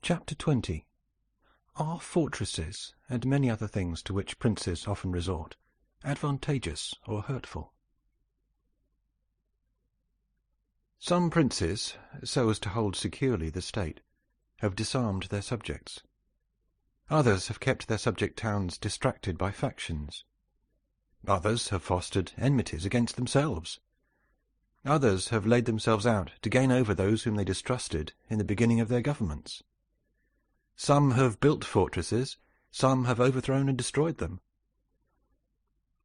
Chapter 20. Are fortresses, and many other things to which princes often resort, advantageous or hurtful? Some princes, so as to hold securely the state, have disarmed their subjects. Others have kept their subject towns distracted by factions. Others have fostered enmities against themselves. Others have laid themselves out to gain over those whom they distrusted in the beginning of their governments. Some have built fortresses, some have overthrown and destroyed them.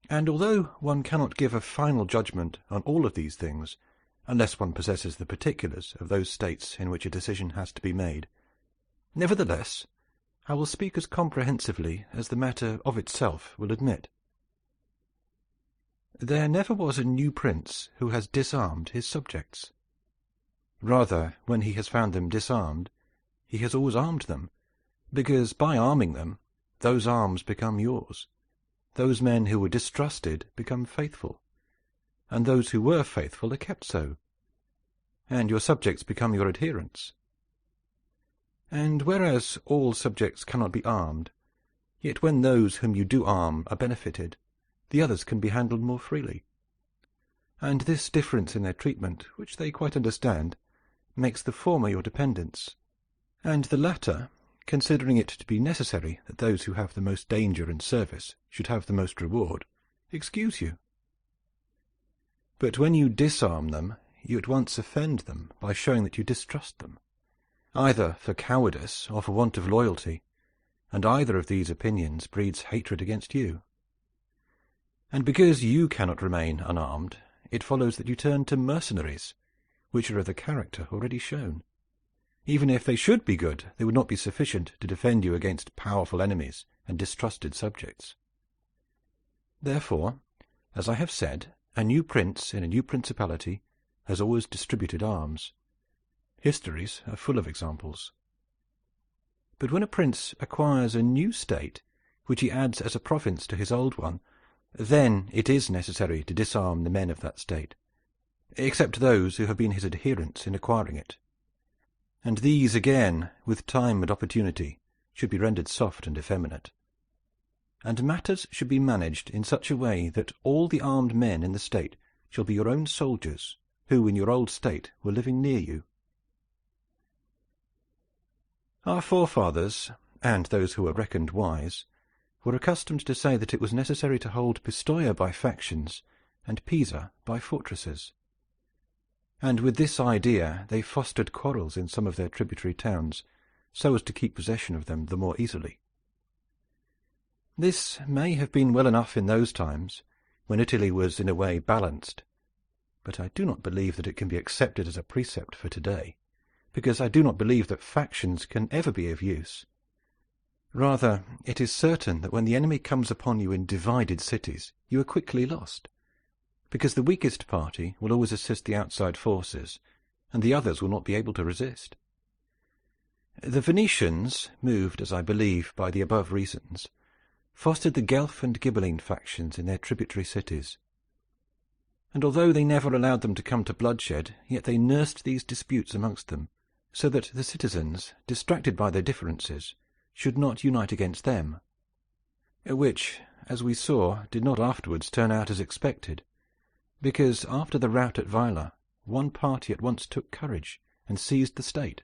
And although one cannot give a final judgment on all of these things, unless one possesses the particulars of those states in which a decision has to be made, nevertheless, I will speak as comprehensively as the matter of itself will admit. There never was a new prince who has disarmed his subjects. Rather, when he has found them disarmed, he has always armed them, because by arming them, those arms become yours. Those men who were distrusted become faithful, and those who were faithful are kept so, and your subjects become your adherents. And whereas all subjects cannot be armed, yet when those whom you do arm are benefited, the others can be handled more freely. And this difference in their treatment, which they quite understand, makes the former your dependents, and the latter, considering it to be necessary that those who have the most danger and service should have the most reward, excuse you. But when you disarm them, you at once offend them by showing that you distrust them, either for cowardice or for want of loyalty, and either of these opinions breeds hatred against you. And because you cannot remain unarmed, it follows that you turn to mercenaries, which are of the character already shown. Even if they should be good, they would not be sufficient to defend you against powerful enemies and distrusted subjects. Therefore, as I have said, a new prince in a new principality has always distributed arms. Histories are full of examples. But when a prince acquires a new state, which he adds as a province to his old one, then it is necessary to disarm the men of that state, except those who have been his adherents in acquiring it. And these again, with time and opportunity, should be rendered soft and effeminate. And matters should be managed in such a way that all the armed men in the state shall be your own soldiers, who in your old state were living near you. Our forefathers, and those who were reckoned wise, were accustomed to say that it was necessary to hold Pistoia by factions and Pisa by fortresses. And with this idea they fostered quarrels in some of their tributary towns, so as to keep possession of them the more easily. This may have been well enough in those times, when Italy was in a way balanced, but I do not believe that it can be accepted as a precept for today, because I do not believe that factions can ever be of use. Rather, it is certain that when the enemy comes upon you in divided cities, you are quickly lost, because the weakest party will always assist the outside forces, and the others will not be able to resist. The Venetians, moved, as I believe, by the above reasons, fostered the Guelph and Ghibelline factions in their tributary cities. And although they never allowed them to come to bloodshed, yet they nursed these disputes amongst them, so that the citizens, distracted by their differences, should not unite against them, which, as we saw, did not afterwards turn out as expected, because after the rout at Vaila, one party at once took courage and seized the state.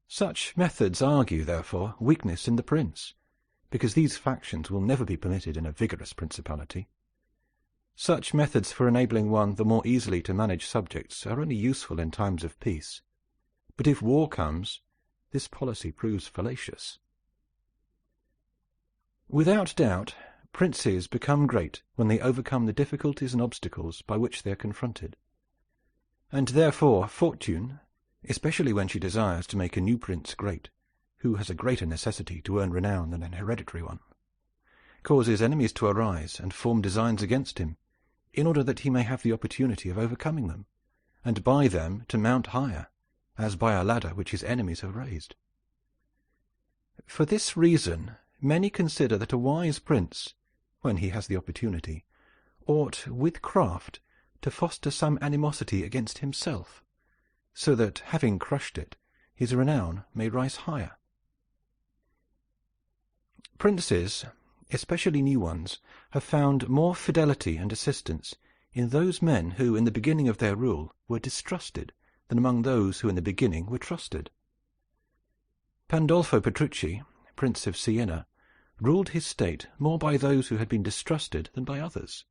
Such methods argue, therefore, weakness in the prince, because these factions will never be permitted in a vigorous principality. Such methods for enabling one the more easily to manage subjects are only useful in times of peace, but if war comes, this policy proves fallacious. Without doubt, princes become great when they overcome the difficulties and obstacles by which they are confronted. And therefore fortune, especially when she desires to make a new prince great, who has a greater necessity to earn renown than an hereditary one, causes enemies to arise and form designs against him, in order that he may have the opportunity of overcoming them, and by them to mount higher, as by a ladder which his enemies have raised. For this reason, many consider that a wise prince, when he has the opportunity, ought with craft to foster some animosity against himself, so that, having crushed it, his renown may rise higher. Princes, especially new ones, have found more fidelity and assistance in those men who, in the beginning of their rule, were distrusted than among those who in the beginning were trusted. Pandolfo Petrucci, Prince of Siena, ruled his state more by those who had been distrusted than by others.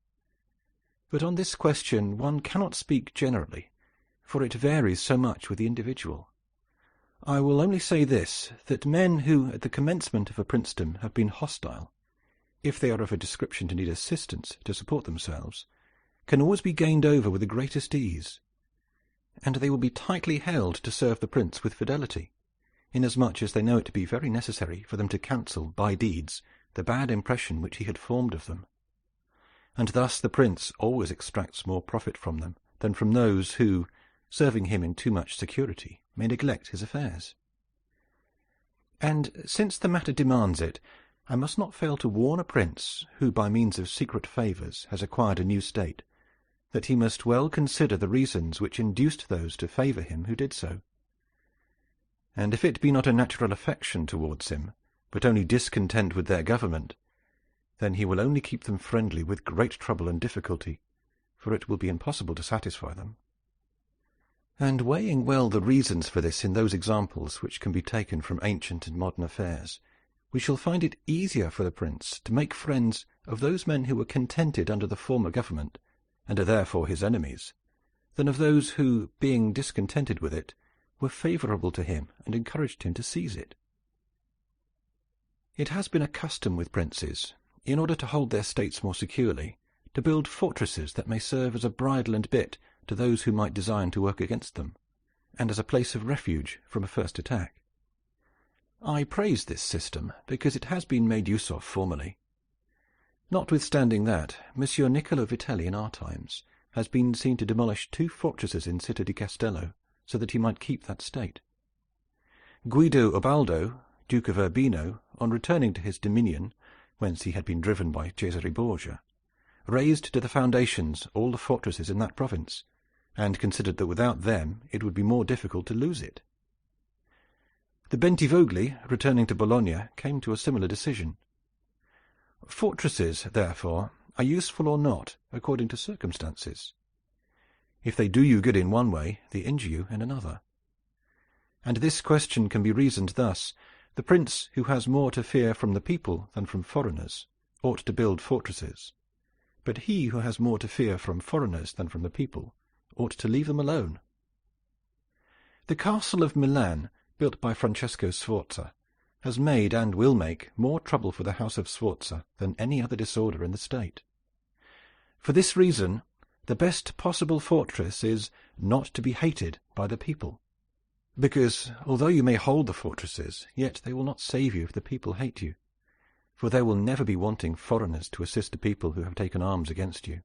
But on this question one cannot speak generally, for it varies so much with the individual. I will only say this, that men who at the commencement of a princedom have been hostile, if they are of a description to need assistance to support themselves, can always be gained over with the greatest ease, and they will be tightly held to serve the prince with fidelity, inasmuch as they know it to be very necessary for them to cancel by deeds the bad impression which he had formed of them. And thus the prince always extracts more profit from them than from those who, serving him in too much security, may neglect his affairs. And since the matter demands it, I must not fail to warn a prince who by means of secret favours has acquired a new state, that he must well consider the reasons which induced those to favour him who did so. And if it be not a natural affection towards him, but only discontent with their government, then he will only keep them friendly with great trouble and difficulty, for it will be impossible to satisfy them. And weighing well the reasons for this in those examples which can be taken from ancient and modern affairs, we shall find it easier for the prince to make friends of those men who were contented under the former government, and are therefore his enemies, than of those who, being discontented with it, were favourable to him and encouraged him to seize it. It has been a custom with princes, in order to hold their states more securely, to build fortresses that may serve as a bridle and bit to those who might design to work against them, and as a place of refuge from a first attack. I praise this system, because it has been made use of formerly. Notwithstanding that, Monsieur Niccolò Vitelli in our times has been seen to demolish 2 fortresses in Città di Castello, so that he might keep that state. Guido Ubaldo, Duke of Urbino, on returning to his dominion, whence he had been driven by Cesare Borgia, razed to the foundations all the fortresses in that province, and considered that without them it would be more difficult to lose it. The Bentivogli, returning to Bologna, came to a similar decision. Fortresses, therefore, are useful or not, according to circumstances. If they do you good in one way, they injure you in another. And this question can be reasoned thus: the prince who has more to fear from the people than from foreigners ought to build fortresses, but he who has more to fear from foreigners than from the people ought to leave them alone. The castle of Milan, built by Francesco Sforza, has made and will make more trouble for the house of Sforza than any other disorder in the state. For this reason, the best possible fortress is not to be hated by the people, because although you may hold the fortresses, yet they will not save you if the people hate you, for there will never be wanting foreigners to assist the people who have taken arms against you.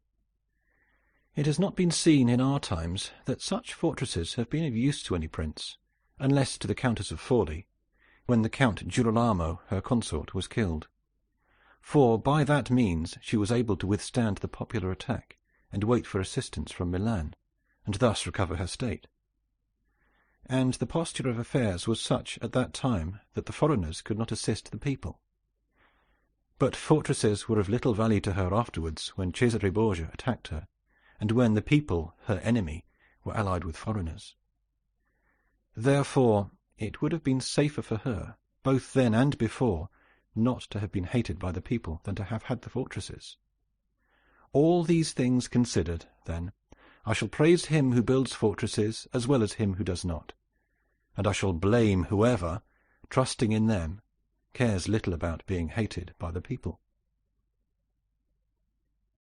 It has not been seen in our times that such fortresses have been of use to any prince, unless to the Countess of Forli, when the Count Girolamo, her consort, was killed. For by that means she was able to withstand the popular attack and wait for assistance from Milan, and thus recover her state. And the posture of affairs was such at that time that the foreigners could not assist the people. But fortresses were of little value to her afterwards, when Cesare Borgia attacked her, and when the people, her enemy, were allied with foreigners. Therefore it would have been safer for her, both then and before, not to have been hated by the people than to have had the fortresses. All these things considered, then, I shall praise him who builds fortresses as well as him who does not, and I shall blame whoever, trusting in them, cares little about being hated by the people.